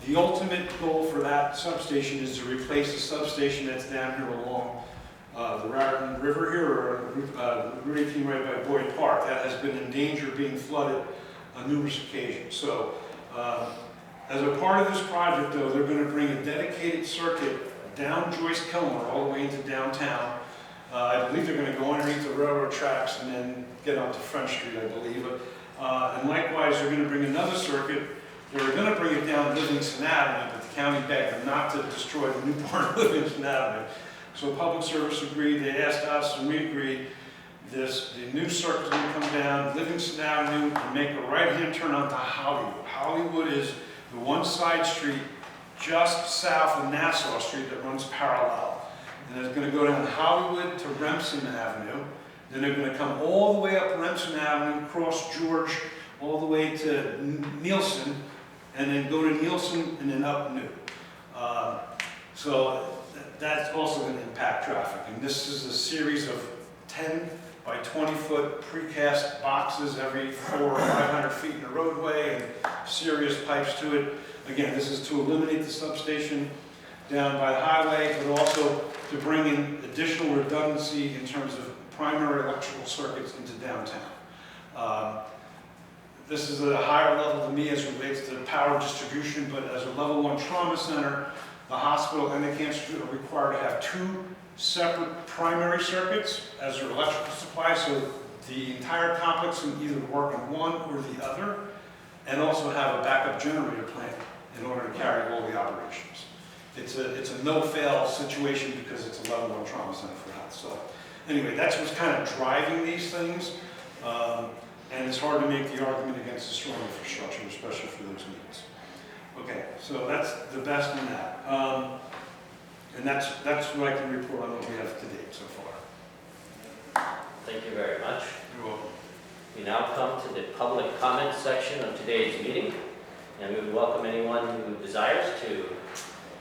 The ultimate goal for that substation is to replace the substation that's down here along the Raritan River here, or Route 18 right by Boyd Park. That has been in danger of being flooded on numerous occasions. So as a part of this project, though, they're going to bring a dedicated circuit down Joyce Kilmer all the way into downtown. I believe they're going to go underneath the railroad tracks and then get onto French Street, I believe. And likewise, they're going to bring another circuit. They were going to bring it down Livingston Avenue, but the county begged them not to destroy the new part of Livingston Avenue. So Public Service agreed, they asked us, and we agreed. The new circuit's going to come down Livingston Avenue and make a right-hand turn onto Hollywood. Hollywood is the one side street just south of Nassau Street that runs parallel. And it's going to go down Hollywood to Remsen Avenue. Then they're going to come all the way up Remsen Avenue, cross George, all the way to Nielsen, and then go to Nielsen and then up New. So that's also going to impact traffic. And this is a series of 10 by 20 foot precast boxes every 400 or 500 feet in the roadway and serious pipes to it. Again, this is to eliminate the substation down by the highway, but also to bring in additional redundancy in terms of primary electrical circuits into downtown. This is at a higher level to me as it relates to power distribution, but as a level 1 trauma center, the hospital and the cancer institute are required to have 2 separate primary circuits as their electrical supply, so the entire complex can either work in one or the other, and also have a backup generator plant in order to carry all the operations. It's a no-fail situation because it's a level 1 trauma center for health. So anyway, that's what's kind of driving these things, and it's hard to make the argument against a strong infrastructure, especially for those needs. Okay, so that's the best in that. And that's what I can report on what we have to date so far. Thank you very much. You're welcome. We now come to the public comment section of today's meeting, and we would welcome anyone who desires to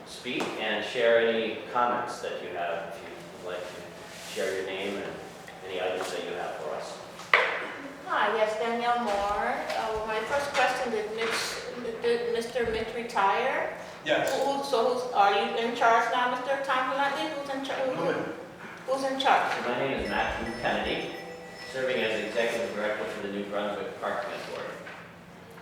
speak and share any comments that you have. If you would like to share your name and any items that you have for us. Hi, yes, Danielle Moore. My first question, did Mr. Mitch retire? Yes. Are you in charge now, Mr. Tomlin? Who's in charge? Who's in charge? My name is Matthew Kennedy, serving as Executive Director for the New Brunswick Parking Authority.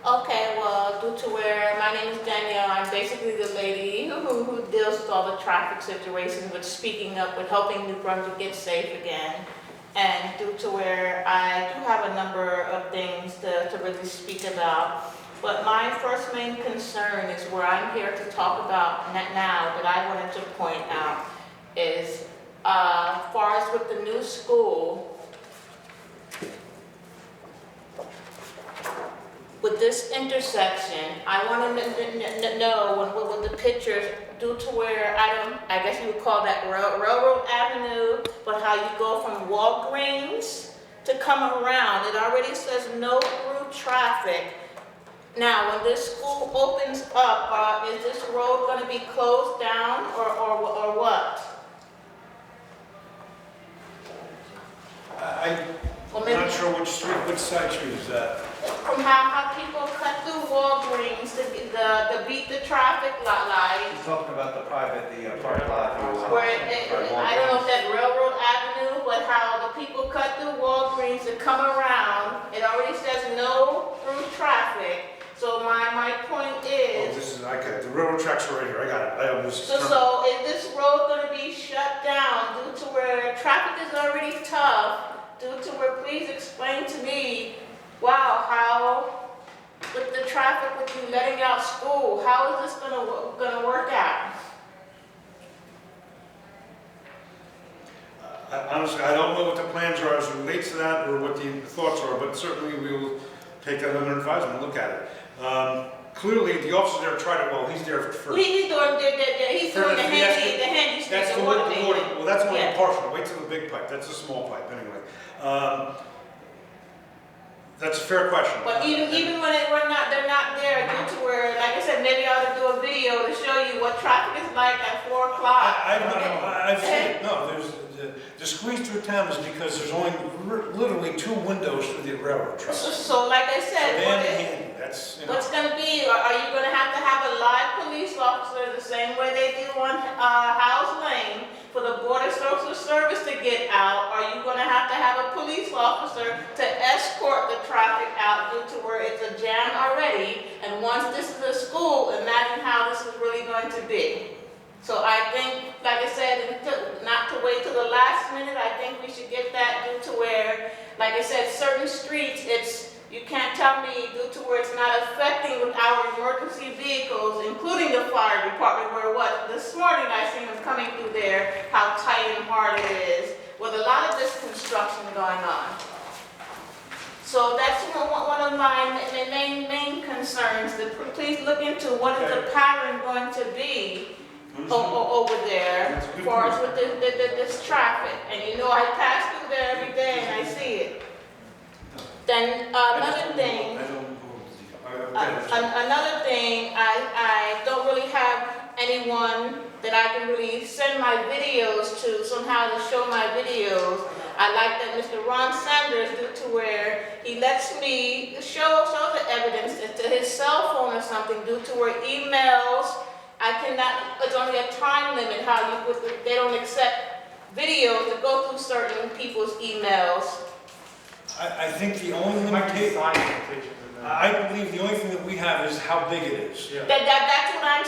Okay, well, due to where my name is Danielle, I'm basically the lady who deals with all the traffic situations, with speaking up, with helping New Brunswick get safe again. And due to where I do have a number of things to really speak about, but my first main concern is where I'm here to talk about now that I wanted to point out is, as far as with the new school, with this intersection, I want to know when the pictures, due to where I guess you would call that Railroad Avenue, but how you go from Walgreens to come around, it already says no through traffic. Now, when this school opens up, is this road going to be closed down or what? I'm not sure which side street is that. From how people cut through Walgreens to beat the traffic light. You're talking about the parking lot. Where I don't know if that Railroad Avenue, but how the people cut through Walgreens to come around. It already says no through traffic. So my point is. Oh, this is okay. The railroad tracks are right here. I got it. So is this road going to be shut down due to where traffic is already tough? Due to where, please explain to me, wow, how with the traffic, with you letting out school, how is this going to work out? Honestly, I don't know what the plans are as it relates to that or what the thoughts are, but certainly we will take that under advisement and look at it. Clearly, the officer there tried it. Well, he's there for. He's doing the handy stick. That's the water. Well, that's only Yeah. partial. Wait till the big pipe. That's a small pipe, anyway. That's a fair question. But even when they're not there due to where, like I said, maybe I ought to do a video to show you what traffic is like at 4 o'clock. I've seen it. No, there's the squeeze through town is because there's only literally 2 windows for the railroad tracks. So like I said, That's, what's going to be? Are you going to have a live police same way they do on House Lane, for the Border Social Service to get out, are you gonna have to have a police officer to escort the traffic out due to where it's a jam already? And once this is a school, imagine how this is really going to be. So I think, like I said, not to wait till the last minute, I think we should get that due to where, like I said, certain streets, you can't tell me due to where it's not affecting with our emergency vehicles, including the fire department, where this morning I seen them coming through there, how tight and hard it is, with a lot of this construction going on. So that's one of my main concerns, that please look into what is the pattern going to be over there as far as with this traffic. And you know, I pass through there every day and I see it. Then another thing, I don't really have anyone that I can really send my videos to somehow to show my videos. I like that Mr. Ron Sanders, due to where he lets me show the evidence to his cell phone or something, due to where emails, I cannot, it's only a time limit how they don't accept videos to go through certain people's emails. I think the only limitation, I believe the only thing that we have is how big it is. Yeah. That's what I'm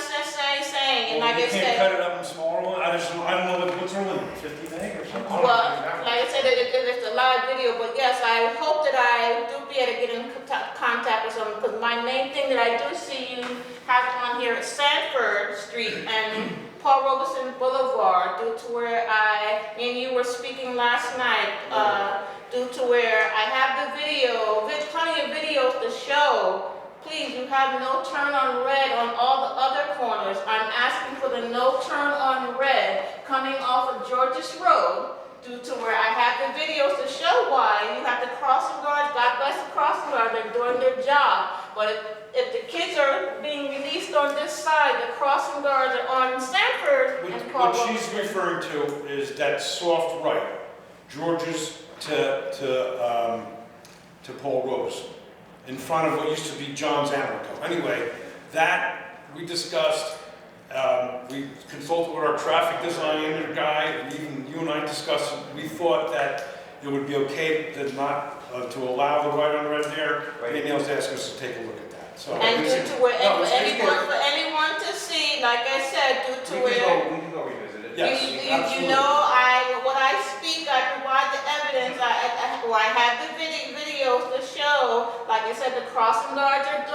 saying, and like I You can't said, cut it up in smaller ones. I don't know what's our limit, 50 meg or something? well, like I said, it's a live video, but yes, I hope that I do be able to get in contact with someone, because my main thing that I do see you have on here at Sanford Street and Paul Robeson Boulevard, due to where me and you were speaking last night, due to where I have the video, plenty of videos to show. Please, you have no turn on red on all the other corners. I'm asking for the no turn on red coming off of Georges Road, due to where I have the videos to show why you have the crossing guards. God bless the crossing guards, they're doing their job. But if the kids are being released on this side, the crossing guards are on Sanford and Paul What she's referring to is that soft right, George's to Paul Rose, in front of what used to be John's Anarco. Anyway, that we discussed. We consulted with our traffic designer guy, and even you and I discussed it. We thought that it would be okay to not to allow the right on red there. Danielle's asked us to take a look at that. So and due to where for anyone to see, like I said, due to where We can go revisit it. Yes, you know, what I speak, I provide the evidence. I have the videos to show. Like I said, the crossing guards are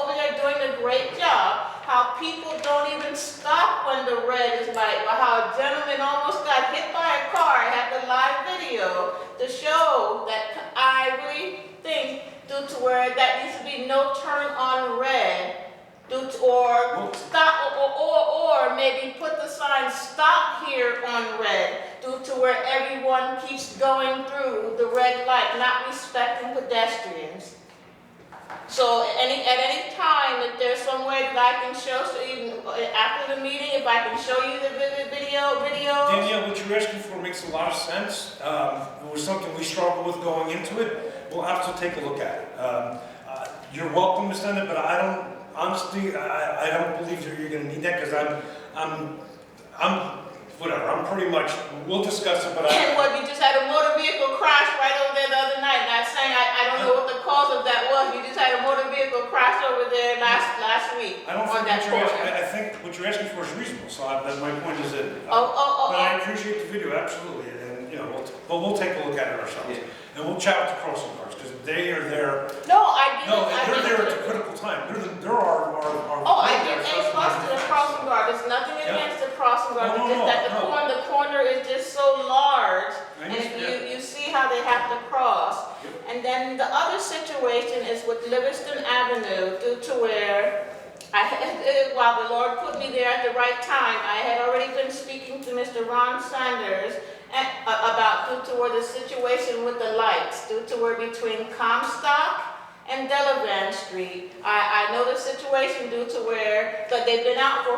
over there doing a great job. How people don't even stop when the red is light. How a gentleman almost got hit by a car. I have the live video to show that I really think, due to where that needs to be no turn on red, or stop, or maybe put the sign stop here on red, due to where everyone keeps going through the red light, not respecting pedestrians. So at any time, if there's some way that I can show, so even after the meeting, if I can show you the videos. Danielle, what you're asking for makes a lot of sense. It was something we struggled with going into it. We'll have to take a look at it. You're welcome to send it, but honestly, I don't believe that you're going to need that, because whatever. I'm pretty much. We'll discuss it, but And what, you just had a motor vehicle crash right over there the other night. Not saying I don't know what the cause of that was. You just had a motor vehicle crash over there last week. I don't on think that what you're corner. asking. I think what you're asking for is reasonable. So my point is that. Oh. But I appreciate the video, absolutely, and we'll take a look at it ourselves, and we'll chat with the crossing guards, because they are there. No, I No, didn't. they're there at the critical time. They're our. I give A plus to the crossing guard. There's nothing against the crossing guard. No, It's just that the corner is just so large, I and understand. you see how they have to cross. And then the other situation is with Livingston Avenue, due to where while the Lord put me there at the right time, I had already been speaking to Mr. Ron Sanders about due to where the situation with the lights, due to where between Comstock and Delavan Street. I know the situation due to where they've been out for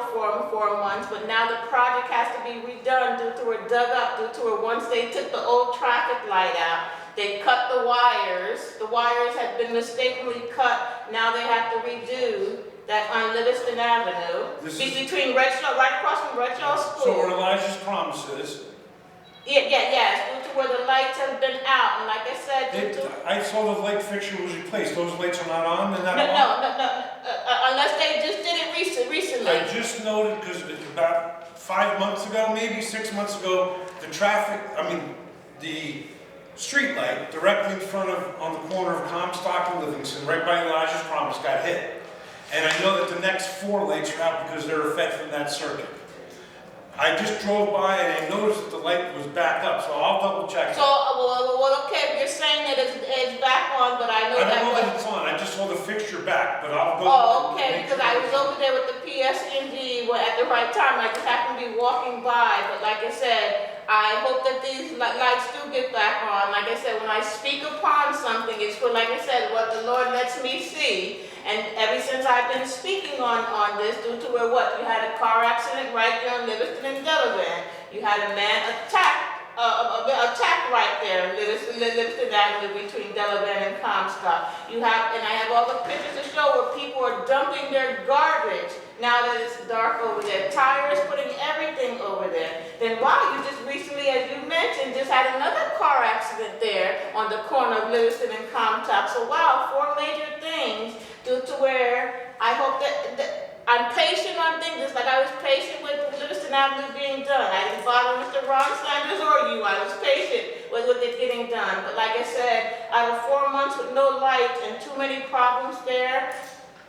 four months, but now the project has to be redone due to where dug up, due to where once they took the old traffic light out, they cut the wires. The wires had been mistakenly cut. Now they have to redo. that on Livingston Avenue, This is- between Reginald, right across from Reginald So where School. Elijah's Promise is, Yes, due to where the lights have been out, and like I said, due to. I saw the light fixture was replaced. Those lights are not on, they're No, not on? no, unless they just did it recently. I just noted, because about 5 months ago, maybe 6 months ago, the street light directly in front of, on the corner of Comstock and Livingston, right by Elijah's Promise, got hit. And I know that the next 4 lights are out because they're fed from that circuit. I just drove by and I noticed that the light was back up, so I'll double check. So, well, okay, you're saying that it's back on, but I know I that don't know was. that it's on, I just saw the fixture back, but I'll go. Oh, okay, because I was over there with the PSNG at the right time, I just happened to be walking by, but like I said, I hope that these lights do get back on. Like I said, when I speak upon something, it's for, like I said, what the Lord lets me see. And ever since I've been speaking on this, due to where what? You had a car accident right there on Livingston and Delaware. You had a man attacked right there, Livingston Avenue between Delaware and Comstock. And I have all the pictures to show where people are dumping their garbage now that it's dark over there. Tires, putting everything over there. Then wow, you just recently, as you mentioned, just had another car accident there on the corner of Livingston and Comstock. So wow, 4 major things due to where I hope that I'm patient on things, just like I was patient with Livingston Avenue being done. I didn't bother Mr. Ron Sanders or you. I was patient with it getting done. But like I said, out of 4 months with no light and too many problems there,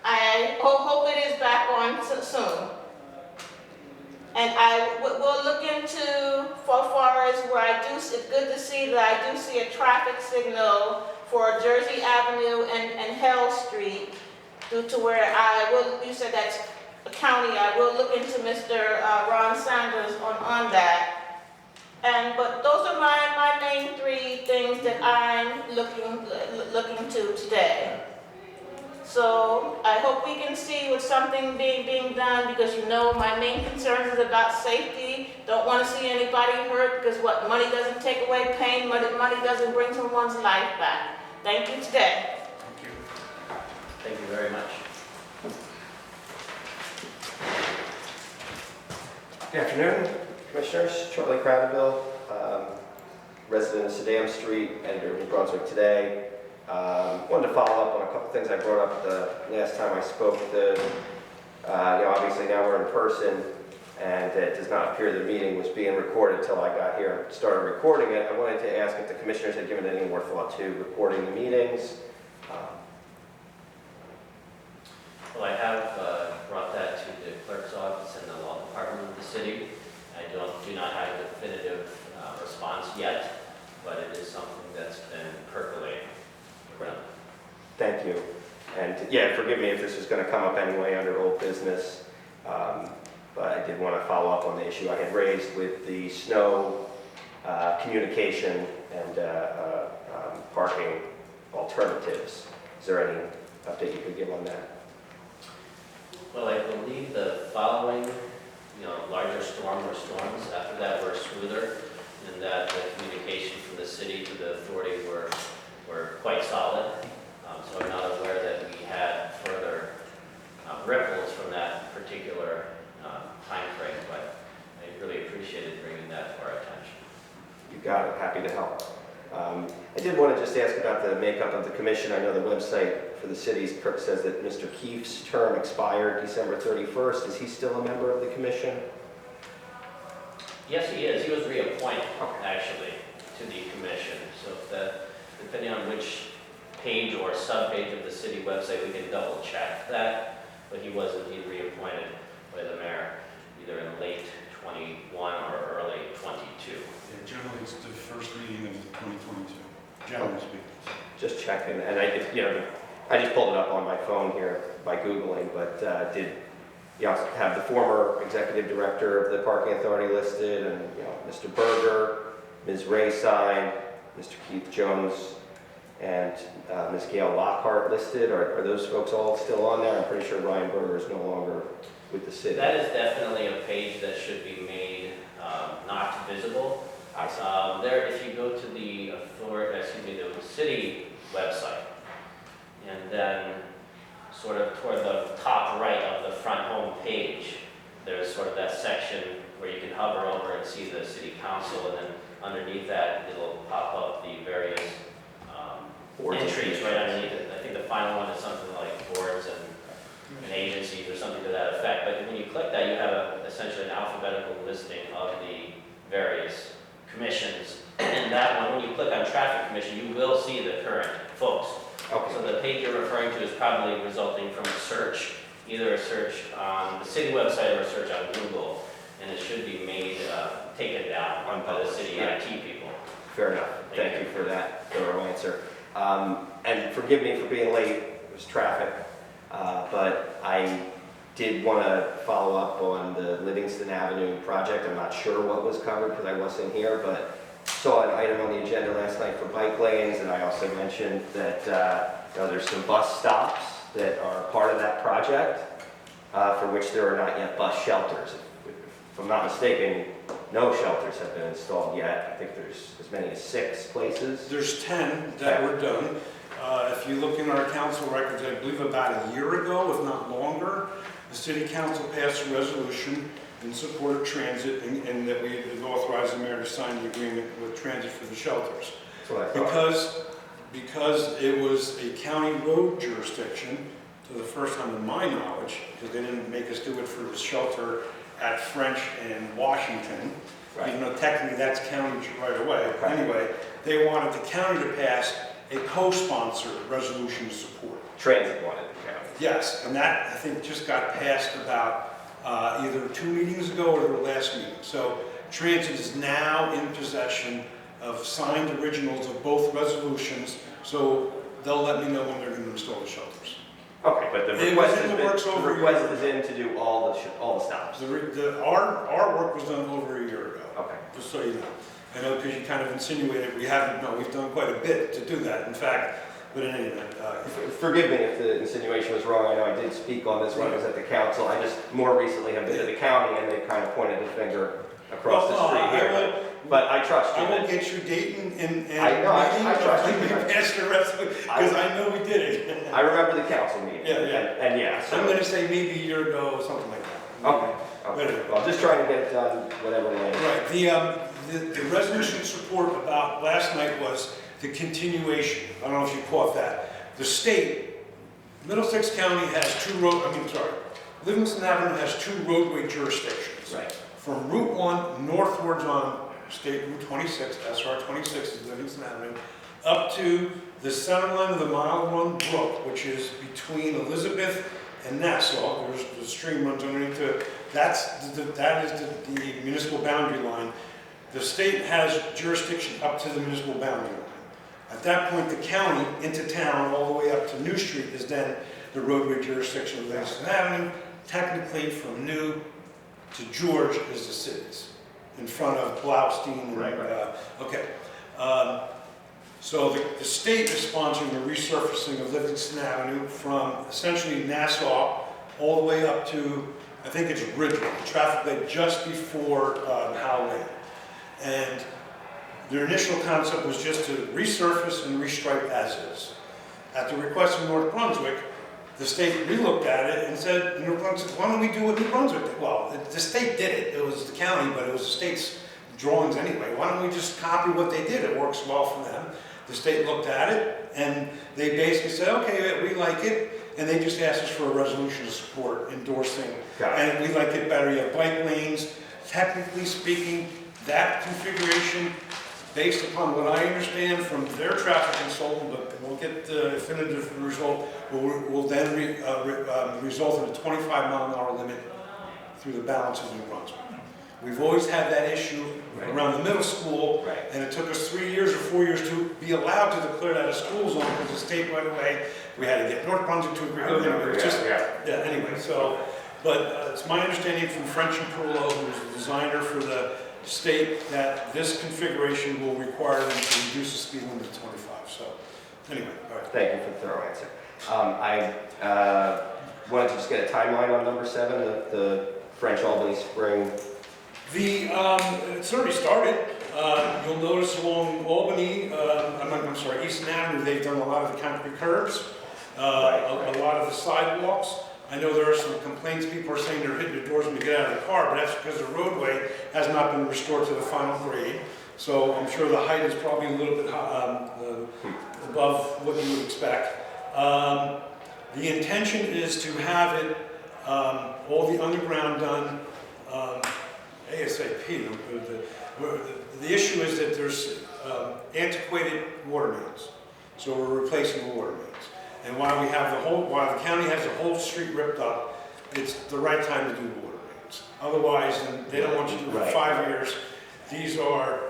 I hope it is back on soon. And I will look into, for far as where I do, it's good to see that I do see a traffic signal for Jersey Avenue and Hell Street, due to where you said that's a county, I will look into Mr. Ron Sanders on that. But those are my main 3 things that I'm looking to today. So I hope we can see with something being done, because my main concern is about safety. Don't want to see anybody hurt, because what money doesn't take away pain, money doesn't bring someone's life back. Thank you today. Thank you. Thank you very much. Good afternoon, Commissioners. Charlie Cradaville, resident of Sedam Street, editor of Brunswick Today. Wanted to follow up on a couple things I brought up the last time I spoke. Obviously now we're in person, and it does not appear the meeting was being recorded until I got here and started recording it. I wanted to ask if the Commissioners had given any more thought to recording the meetings. Well, I have brought that to the clerk's office and the law department of the city. I do not have a definitive response yet, but it is something that's been percolating around. Thank you. And yeah, forgive me if this is going to come up anyway under old business, but I did want to follow up on the issue I had raised with the snow communication and parking alternatives. Is there any update you could give on that? Well, I believe the following, larger storms after that were smoother, and that the communication from the city to the authority were quite solid. So I'm not aware that we had further ripples from that particular time frame, but I really appreciated bringing that to our attention. You got it. Happy to help. I did want to just ask about the makeup of the commission. I know the website for the city says that Mr. Keefe's term expired December 31st. Is he still a member of the commission? Yes, he is. He was reappointed, actually, to the commission. So depending on which page or sub-page of the city website, we can double check that. But he was indeed reappointed by the mayor, either in late 21 or early 22. Yeah, generally it's the first meeting of 2022, generally speaking. Just checking. And I just pulled it up on my phone here by Googling, but did you also have the former executive director of the parking authority listed, and Mr. Berger, Ms. Rayside, Mr. Keith Jones, and Ms. Gail Lockhart listed? Are those folks all still on there? I'm pretty sure Ryan Berger is no longer with the city. That is definitely a page that should be made not visible. I see. If you go to the city website, and then sort of toward the top right of the front home page, there's sort of that section where you can hover over and see the city council, and then underneath that, it'll pop up the various Boards and entries right commissions. underneath it. I think the final one is something like boards and agencies or something to that effect. But when you click that, you have essentially an alphabetical listing of the various commissions. And that one, when you click on traffic commission, you will see the current folks. Okay. So the page you're referring to is probably resulting from a search, either a search on the city website or a search on Google, and it should be made, taken down by the city Yeah. IT people. Fair enough. Thank you for that thorough answer. And forgive me for being late, it was traffic. But I did want to follow up on the Livingston Avenue project. I'm not sure what was covered because I wasn't here, but saw an item on the agenda last night for bike lanes, and I also mentioned that there's some bus stops that are part of that project, for which there are not yet bus shelters. If I'm not mistaken, no shelters have been installed yet. I think there's as many as 6 places. There's 10 that were done. If you look in our council records, I believe about a year ago, if not longer, the city council passed a resolution in support of transit, and that we had authorized the mayor to sign the agreement with transit for the shelters. That's what I thought. Because it was a county road jurisdiction, to the first time in my knowledge, because they didn't make us do it for the shelter at French and Washington, Right. even though technically that's county right away. Right. Anyway, they wanted the county to pass a co-sponsored resolution to support. Transit wanted to count. Yes, and that, I think, just got passed about either 2 meetings ago or the last meeting. So Transit is now in possession of signed originals of both resolutions, so they'll let me know when they're going to install the shelters. Okay, but the It request was in has the been, works the over a request year. is in to do all the stops. Our work was done over a year ago, Okay. just so you know. I know because you kind of insinuated we haven't, no, we've done quite a bit to do that. In fact, but in any event, Forgive me if the insinuation was wrong. I know I did speak on this when I was at the council. I just more recently have been to the county, and they kind of pointed the finger across the street here. But I trust you. I will that- get you Dayton and I know, I trust you. We passed the rest of it, because I know we did it. I remember the council meeting. Yeah, yeah. And yeah, so. I'm gonna say maybe a year ago, something like that. Okay. Okay. Well, just trying to get it done, whatever way. Right, the resolution support about last night was the continuation. I don't know if you caught that. The state, Middlesex County has Livingston Avenue has 2 roadway jurisdictions. Right. From Route 1 northwards on State Route 26, SR 26 is Livingston Avenue, up to the center line of the Mile Run Brook, which is between Elizabeth and Nassau. There's the stream runs underneath it. That is the municipal boundary line. The state has jurisdiction up to the municipal boundary line. At that point, the county into town, all the way up to New Street, is then the roadway jurisdiction of Livingston Avenue. Technically, from New to George is the cities, in front of Blaustein. And, Right. Okay. So the state is sponsoring the resurfacing of Livingston Avenue from essentially Nassau all the way up to, I think it's Ridgeway, traffic light just before Howland. And their initial concept was just to resurface and restripe as is. At the request of North Brunswick, the state relooked at it and said, New Brunswick, why don't we do what New Brunswick did? Well, the state did it. It was the county, but it was the state's drawings anyway. Why don't we just copy what they did? It works well for them. The state looked at it, and they basically said, okay, we like it, and they just asked us for a resolution to support endorsing. Got it. And we like it better. You have bike lanes. Technically speaking, that configuration, based upon what I understand from their traffic consultant, but we'll get the definitive result, will then result in a 25-mile-an-hour limit through the balance of New Brunswick. We've always had that issue around the middle school, Right. and it took us 3 years or 4 years to be allowed to declare that a school zone because the state right away, we had to get North Brunswick to agree. It was just, yeah, anyway, so, but it's my understanding from French and Perullo, who's the designer for the state, that this configuration will require them to reduce the speed limit to 25. So, anyway, all right. Thank you for the thorough answer. I wanted to just get a timeline on number 7, the French Albany Spring. It's already started. You'll notice along Albany, I'm sorry, Easton Avenue, they've done a lot of the concrete curbs. A lot of the sidewalks, I know there are some complaints, people are saying they're hitting the doors when they get out of the car, but that's because the roadway has not been restored to the final grade. So I'm sure the height is probably a little bit above what you would expect. The intention is to have it, all the underground done ASAP. The issue is that there's antiquated water mains, so we're replacing the water mains. And while the county has the whole street ripped up, it's the right time to do water mains. Otherwise, they don't want you to do it for 5 years. These are,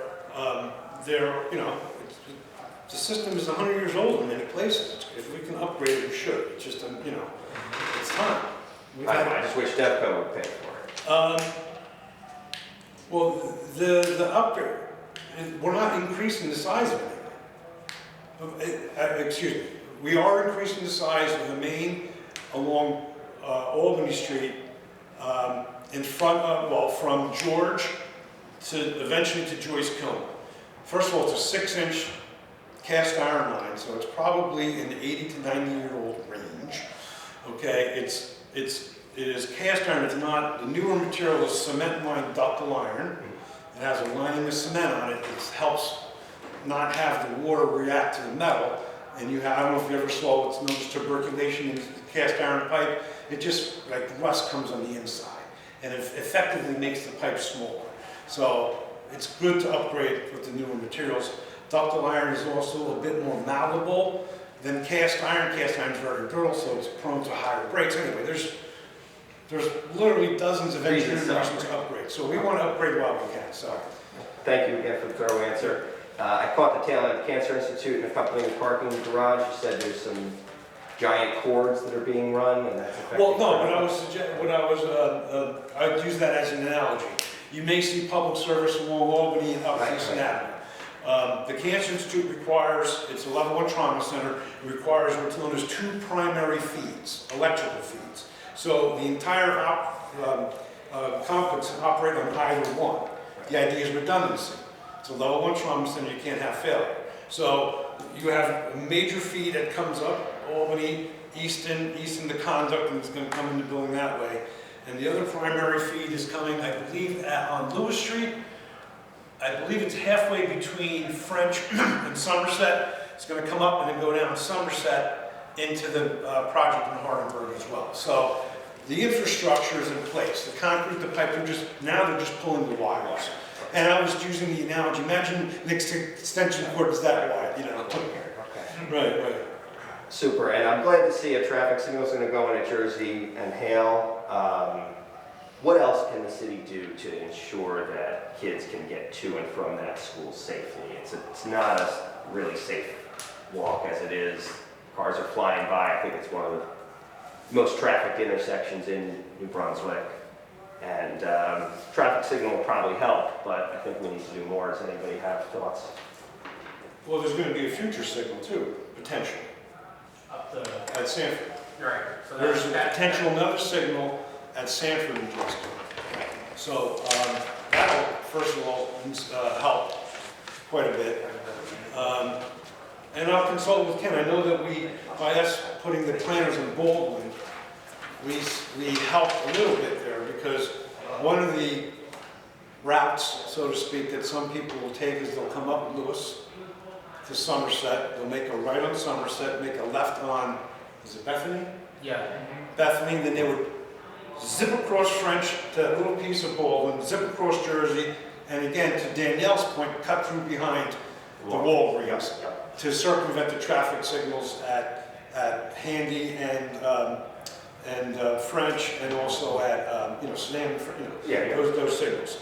the system is 100 years old in many places. If we can upgrade it, we should. It's just, it's time. I just wish DevCo would pay for it. Well, the upgrade, we're not increasing the size of it. Excuse me. We are increasing the size of the main along Albany Street in front of, from George to eventually to Joyce Kilmer. First of all, it's a 6-inch cast iron line, so it's probably in the 80 to 90-year-old range. Okay, it is cast iron. It's not, the newer material is cement lined ductile iron. It has a lining of cement on it. It helps not have the water react to the metal. And I don't know if you ever saw what's known as tuberculation in the cast iron pipe. It just, like rust comes on the inside. And it effectively makes the pipe smaller. So it's good to upgrade with the newer materials. Ductile iron is also a bit more malleable than cast iron. Cast iron is very brittle, so it's prone to higher breaks. Anyway, there's literally dozens of engineering reasons to upgrade. So we want to upgrade while we can. So Thank you again for the thorough answer. I caught the tail end of the Cancer Institute and accompanying parking garage. You said there's some giant cords that are being run, and that's affecting. Well, no, I'd use that as an analogy. You may see public service along Albany and up Eastern Avenue. The Cancer Institute requires, it's a level 1 trauma center, it requires what's known as 2 primary feeds, electrical feeds. So the entire complex can operate on either one. The idea is redundancy. It's a level 1 trauma center, you can't have failure. So you have a major feed that comes up, Albany, Easton the conduct, and it's going to come in the building that way. And the other primary feed is coming, I believe, on Lewis Street. I believe it's halfway between French and Somerset. It's going to come up and then go down Somerset into the project in Hardenburg as well. So the infrastructure is in place. The concrete, the pipe, they're just pulling the wires. And I was using the analogy, imagine an extension cord is that wide, you know. Right. Super, and I'm glad to see a traffic signal is going to go in at Jersey and Hale. What else can the city do to ensure that kids can get to and from that school safely? It's not a really safe walk as it is. Cars are flying by. I think it's one of the most trafficked intersections in New Brunswick. And traffic signal will probably help, but I think we need to do more. Does anybody have thoughts? Well, there's going to be a future signal too, potentially, at Sanford. Right. So There's a potential another signal at Sanford and Justin. So that'll, first of all, help quite a bit. And I'll consult with Ken. I know that by us putting the planners in Baldwin, we helped a little bit there because one of the routes, so to speak, that some people will take is they'll come up Lewis to Somerset. They'll make a right on Somerset, make a left on, is it Bethany? Yeah. Bethany, then they would zip across French to that little piece of Baldwin, zip across Jersey, and again, to Danielle's point, cut through behind the Walgreens to circumvent the traffic signals at Handy and French, and also at Sedan, those signals.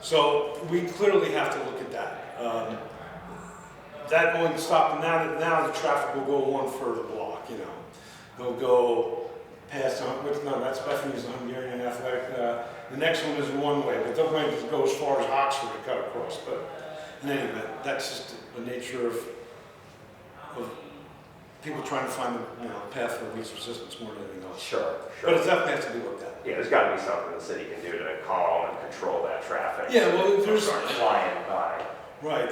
So we clearly have to look at that. That going to stop, and now the traffic will go one further block. They'll go past. That's Bethany's Hungarian Athletic. The next one is one way, but they're going to go as far as Oxford to cut across. But in any event, that's just the nature of people trying to find the path for least resistance more than anything else. Sure. But it definitely has to be looked at. Yeah, there's got to be something the city can do to calm and control that traffic. Yeah, well, there's flying by. Right.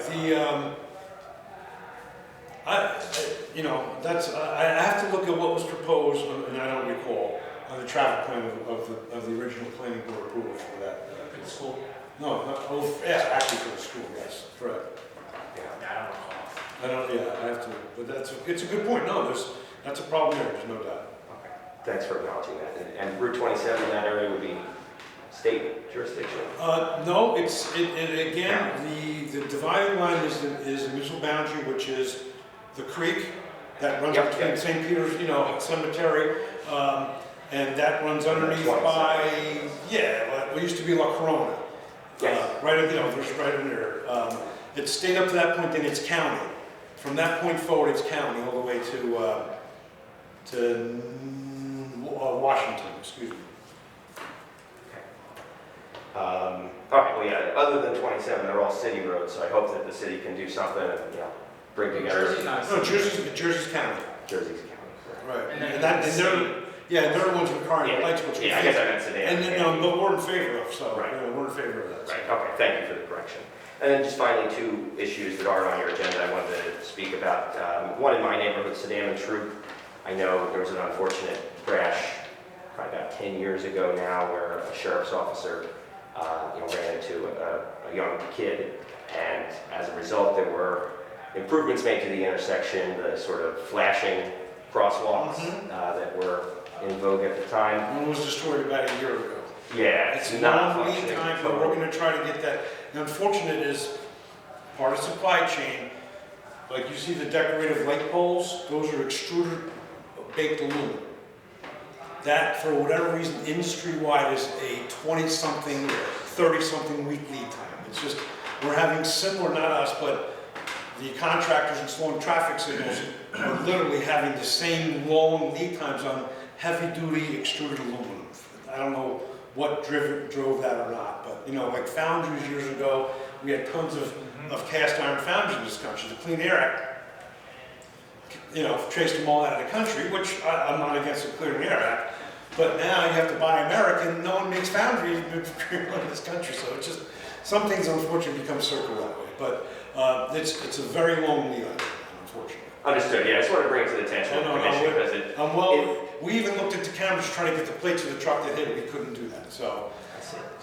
You know, I have to look at what was proposed, and I don't recall, on the traffic plan of the original planning board approval for that. For the school? No, yeah, actually for the school, yes, correct. Yeah, I don't recall. I don't, yeah, I have to, but it's a good point, no, that's a problem there, there's no doubt. Okay. Thanks for acknowledging that. And Route 27 in that area would be state jurisdiction? No, again, the dividing line is the municipal boundary, which is the creek that runs Yep, between yep. St. Peter's, cemetery, and that runs underneath 27. by, well, it used to be La Corona. Yes. Right, there's right in there. It's stayed up to that point, then it's county. From that point forward, it's county all the way to Washington, excuse me. All right, well, yeah, other than 27, they're all city roads, so I hope that the city can do something and, bring together. Jersey's not a No, city. Jersey's county. Jersey's county. Right. And then And that, and city. they're the ones requiring the lights, which we Yeah, I guess I meant sedan. And then, but we're in favor of, so, Right. we're in favor of that. so. Right, okay, thank you for the correction. And then just finally, two issues that aren't on your agenda I wanted to speak about. One in my neighborhood, Sedan and Troop. I know there was an unfortunate crash probably about 10 years ago now where a sheriff's officer ran into a young kid, and as a result there were improvements made to the intersection, the sort of flashing crosswalks that were in vogue at the time. One was destroyed about a year ago. Yeah, It's it's a not long lead functioning. time, but we're gonna try to get that. The unfortunate is, part of supply chain, like you see the decorative light poles, those are extruded baked aluminum. That, for whatever reason, industry-wide is a 20-something, 30-something week lead time. It's just, we're having similar, not us, but the contractors installing traffic signals are literally having the same long lead times on heavy-duty extruded aluminum. I don't know what drove that or not, but like foundries years ago, we had tons of cast iron foundries in this country. The Clean Air Act, chased them all out of the country, which I'm not against the Clean Air Act, but now you have to buy American. No one makes foundries in this country, so it's just, some things unfortunately become circular that way, but it's a very long lead item, unfortunately. Understood, yeah, I just wanted to bring it to the attention of the commission because it... We even looked at the cameras trying to get the plates of the truck that hit it, we couldn't do that, so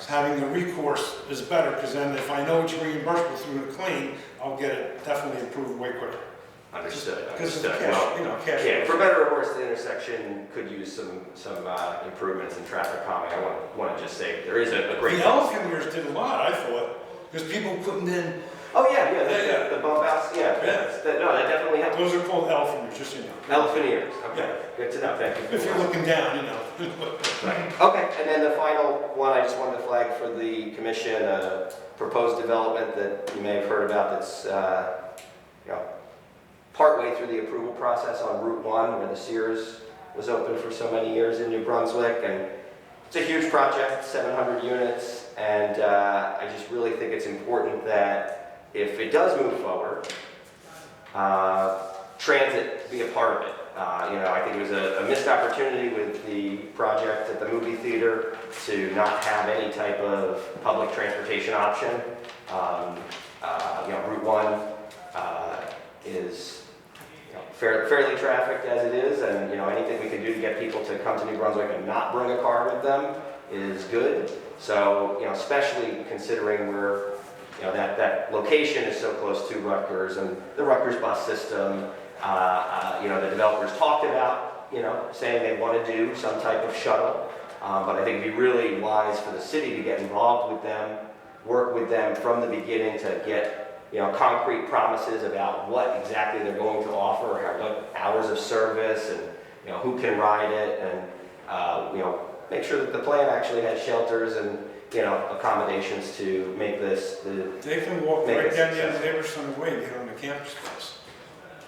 having the recourse is better, because then if I know it's reimbursable through the claim, I'll get it definitely approved way quicker. Understood, Because it's understood. cash, cash. Yeah, for better or worse, the intersection could use some improvements in traffic calming. I want to just say, there is a great... The elephant ears did a lot, I thought, because people couldn't then, Oh, yeah, the bump outs, no, that definitely helped. those are called elephant ears, just so you know. Elephant ears, okay, Yeah. good to know, thank you. If you're looking down, Right. Okay, and then the final one I just wanted to flag for the commission, a proposed development that you may have heard about that's, partway through the approval process on Route 1 where the Sears was open for so many years in New Brunswick, and it's a huge project, 700 units, and I just really think it's important that if it does move forward, transit be a part of it. I think it was a missed opportunity with the project at the movie theater to not have any type of public transportation option. Route 1 is fairly trafficked as it is, and anything we can do to get people to come to New Brunswick and not bring a car with them is good. So, especially considering we're that location is so close to Rutgers and the Rutgers bus system. The developers talked about, saying they want to do some type of shuttle, but I think it'd be really wise for the city to get involved with them, work with them from the beginning to get, concrete promises about what exactly they're going to offer, what hours of service, and, who can ride it, and, make sure that the plan actually has shelters and, accommodations to make this They can walk Make right it down the end of successful. Haberson Way and get on the campus bus.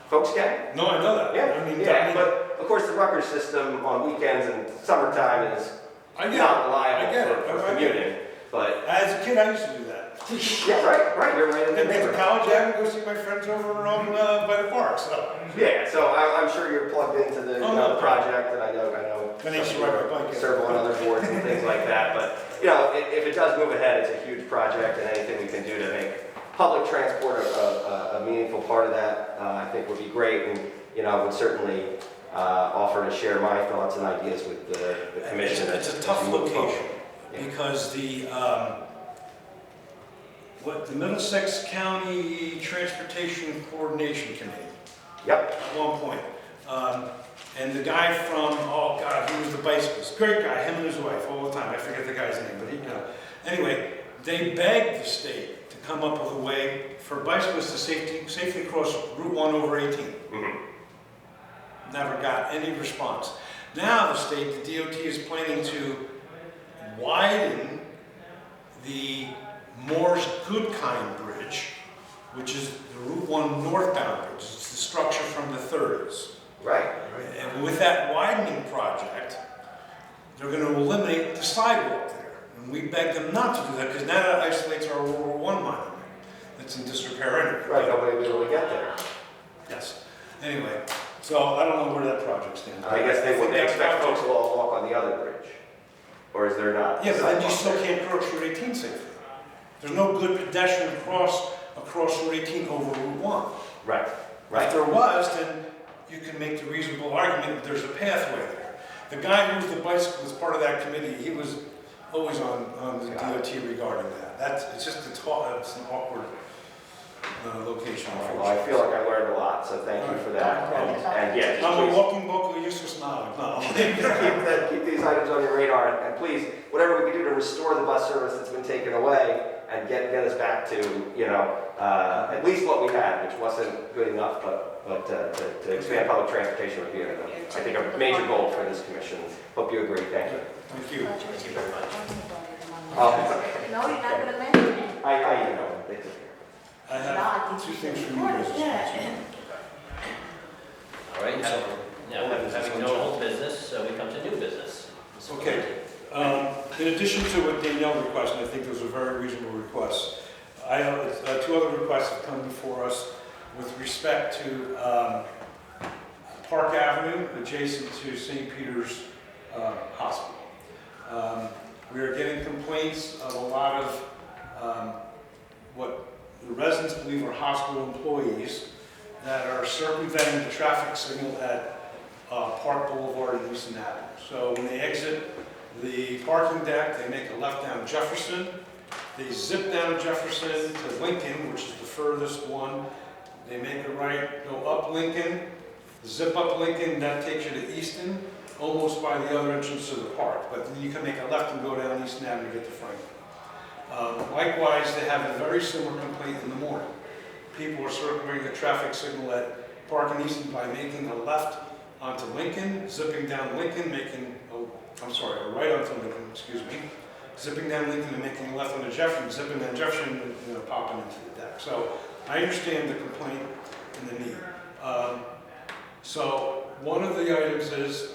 folks can. No, I know that. Yeah, but of course the Rutgers system on weekends and summertime is I get not it. reliable I get it. for I get commuting. But As a kid, I used to do that. yeah, right, you're right in the And get to neighborhood. college, I would go see my friends over on by the park, so. Yeah, so I'm sure you're plugged into the, Oh, the project, and I know Then I used to ride my bike. serve on other boards and things like that. But if it does move ahead, it's a huge project, and anything we can do to make public transport a meaningful part of that, I think would be great. And, you know, I would certainly offer to share my thoughts and ideas with the commission. It's a tough location, Yeah. because the Middlesex County Transportation Coordination Committee, Yep. at one point, and the guy from, oh God, he was the bicyclist, great guy, him and his wife, all the time, I forget the guy's name, but he, you know. Anyway, they begged the state to come up with a way for bicyclists to safely cross Route 1 over 18. Mhm. Never got any response. Now the state, the DOT, is planning to widen the Moore's Goodkind Bridge, which is the Route 1 northbound bridge. It's the structure from the 30s. Right. And with that widening project, they're going to eliminate the sidewalk there. And we beg them not to do that, because now that isolates our World War I monument. It's in disrepair anyway. Right, nobody will be able to get there. Yes. Anyway, so I don't know where that project stands. I guess they think that expect project- folks will all walk on the other bridge. Or is there not? Yeah, but then you sidewalk still there? can't cross Route 18 safely. There's no good pedestrian across Route 18 over Route 1. Right, If right. there was, then you can make the reasonable argument that there's a pathway there. The guy who was the bicyclist, part of that committee, he was always on the DOT regarding that. It's just it's an awkward location. Well, I feel like I learned a lot, so thank you for that. And yeah, just I'm a please walking book of useless knowledge. No. keep these items on your radar, and please, whatever we can do to restore the bus service that's been taken away and get us back to, you know, at least what we had, which wasn't good enough, but to expand public transportation would be, I think, a major goal for this commission. Hope you agree. Thank you. Thank you. Thank you very much. No, you're not gonna mention it. I you know, they took care. I have two things for you guys. All right, having no old business, we come to new business. Okay. In addition to what Danielle requested, I think those are very reasonable requests. I have two other requests have come before us with respect to Park Avenue, adjacent to St. Peter's Hospital. We are getting complaints of a lot of what the residents believe are hospital employees that are circumventing the traffic signal at Park Boulevard and Easton Avenue. So when they exit the parking deck, they make a left down Jefferson, they zip down Jefferson to Lincoln, which is the furthest one. They make a right, go up Lincoln, zip up Lincoln, that takes you to Easton, almost by the other entrance to the park. But then you can make a left and go down Easton Avenue to get to Franklin. Likewise, they have a very similar complaint in the morning. People are circulating the traffic signal at Park and Easton by making a left onto Lincoln, zipping down Lincoln, a right onto Lincoln, excuse me, zipping down Lincoln and making a left onto Jefferson, zipping down Jefferson and popping into the deck. So I understand the complaint and the need. So one of the items is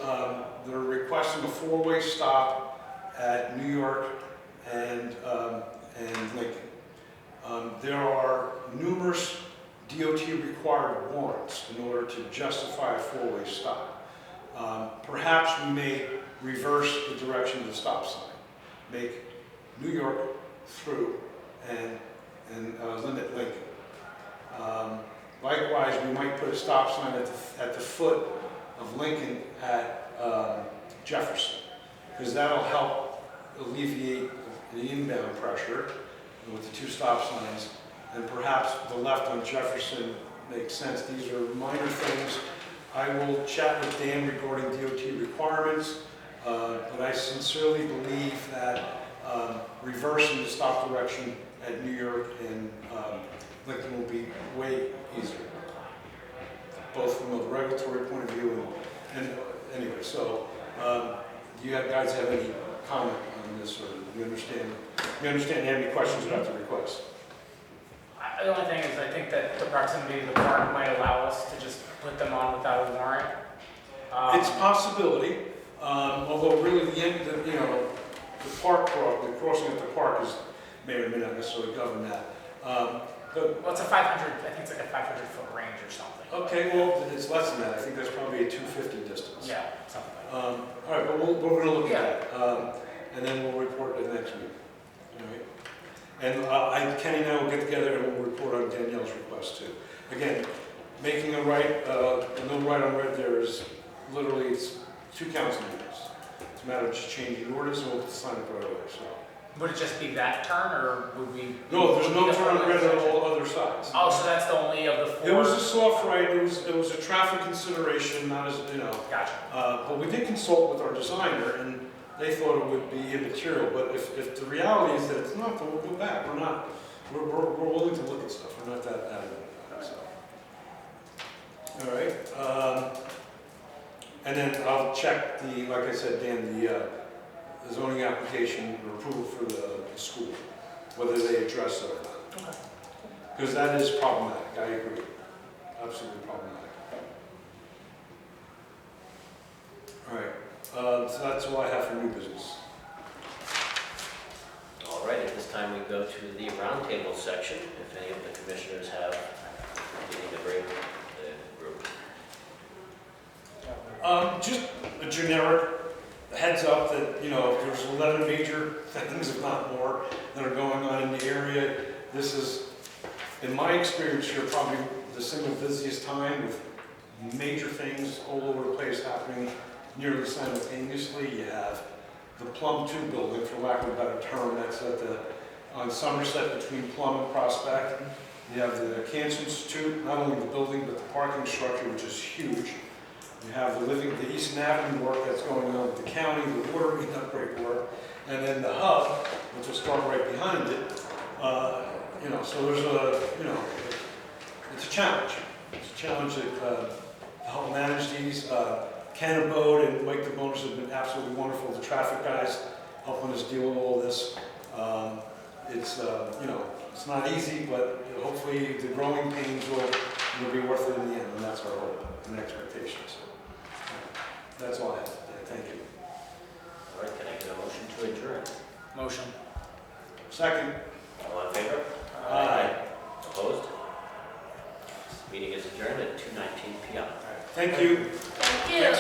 they're requesting a four-way stop at New York and Lincoln. There are numerous DOT required warrants in order to justify a four-way stop. Perhaps we may reverse the direction of the stop sign, make New York through and limit Lincoln. Likewise, we might put a stop sign at the foot of Lincoln at Jefferson, because that'll help alleviate the inbound pressure with the two stop signs, and perhaps the left on Jefferson makes sense. These are minor things. I will chat with Dan regarding DOT requirements, but I sincerely believe that reversing the stop direction at New York and Lincoln will be way easier, both from a regulatory point of view and anyway. So, do you guys have any comment on this, or you understand you have any questions about the request? The only thing is, I think that the proximity to the park might allow us to just put them on without a warrant. It's a possibility, although really the park, the crossing at the park may or may not necessarily govern that. Well, it's a 500, I think it's like a 500-foot range or something. Okay, well, it's less than that. I think that's probably a 250 distance. Yeah, something like that. All right, but we're going to look at that, and then we'll report it next week. All right. And Kenny and I will get together and we'll report on Danielle's request too. Again, making a right, no right on red there is literally, it's 2 council members. It's a matter of just changing orders and we'll sign it right away, so. Would it just be that turn, or would we? No, there's no would turn the red on intersection? all other sides. Oh, so that's the only of the 4? It was a soft right, it was a traffic consideration, not as, you know. Gotcha. But we did consult with our designer and they thought it would be immaterial, but if the reality is that it's not, then we'll go back. We're willing to look at stuff, we're not that adamant about it, so. All right, and then I'll check like I said, Dan, the zoning application or approval for the school, whether they address it or not. Because that is problematic, I agree, absolutely problematic. All right, so that's all I have for new business. All right, at this time we go to the roundtable section, if any of the commissioners have anything to bring the group. Just a generic heads up that, you know, there's 11 major things, if not more, that are going on in the area. This is, in my experience here, probably the single busiest time with major things all over the place happening nearly simultaneously. You have the Plum 2 building, for lack of a better term, that's on Somerset between Plum and Prospect. You have the Cancer Institute, not only the building, but the parking structure, which is huge. You have the Eastern Avenue work that's going on with the county, the water main upgrade work, and then the hub, which will start right behind it. You know, so there's it's a challenge. It's a challenge to help manage these. Ken Abode and Mike DeBonis have been absolutely wonderful. The traffic guys helping us deal with all this. It's it's not easy, but hopefully the growing pains will be worth it in the end, and that's our hope and expectation. So that's all I have today. Thank you. All right, can I get a motion to adjourn? Motion. Second. All in favor? Aye. Opposed? Meeting is adjourned at 2:19 p.m. Thank you. Thank you.